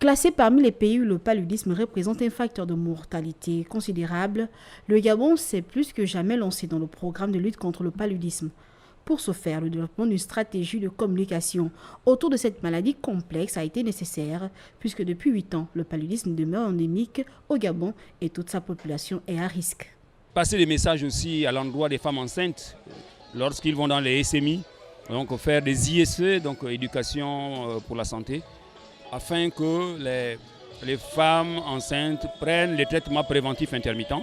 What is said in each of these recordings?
Classé parmi les pays où le paludisme représente un facteur de mortalité considérable, le Gabon s'est plus que jamais lancé dans le programme de lutte contre le paludisme. Pour ce faire, le développement d'une stratégie de communication autour de cette maladie complexe a été nécessaire, puisque depuis 8 ans, le paludisme demeure endémique au Gabon et toute sa population est à risque. Passer des messages aussi à l'endroit des femmes enceintes lorsqu'ils vont dans les SMI, donc faire des ISE, donc éducation pour la santé, afin que les femmes enceintes prennent les traitements préventifs intermittents.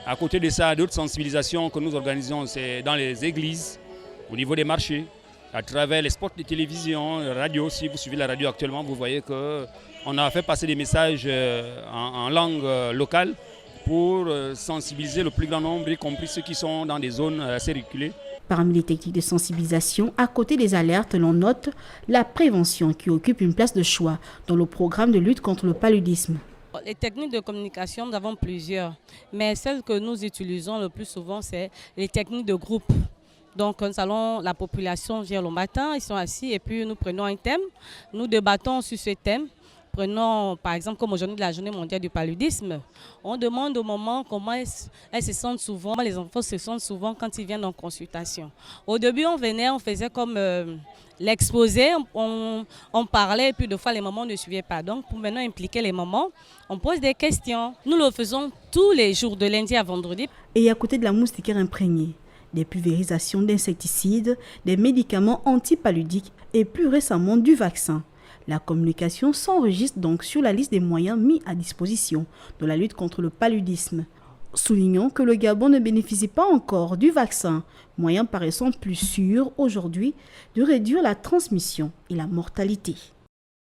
À côté de ça, d'autres sensibilisations que nous organisons, c'est dans les églises, au niveau des marchés, à travers les spots de télévision, radio. Si vous suivez la radio actuellement, vous voyez qu'on a fait passer des messages en langue locale pour sensibiliser le plus grand nombre, y compris ceux qui sont dans des zones assez reculées. Parmi les techniques de sensibilisation, à côté des alertes, l'on note la prévention qui occupe une place de choix dans le programme de lutte contre le paludisme. Les techniques de communication, nous avons plusieurs, mais celles que nous utilisons le plus souvent, c'est les techniques de groupe. Donc nous allons, la population vient le matin, ils sont assis et puis nous prenons un thème, nous débattons sur ce thème. Prenons par exemple comme aujourd'hui la journée mondiale du paludisme, on demande aux mamans comment elles se sentent souvent, les enfants se sentent souvent quand ils viennent en consultation. Au début on venait, on faisait comme l'exposé, on parlait et puis des fois les mamans ne suivaient pas. Donc pour maintenant impliquer les mamans, on pose des questions. Nous le faisons tous les jours de lundi à vendredi. Et à côté de la moustiquaire imprégnée, des pulvérisations d'insecticides, des médicaments antipaludiques et plus récemment du vaccin. La communication s'enregistre donc sur la liste des moyens mis à disposition de la lutte contre le paludisme. Soulignons que le Gabon ne bénéficie pas encore du vaccin, moyen paraissant plus sûr aujourd'hui de réduire la transmission et la mortalité.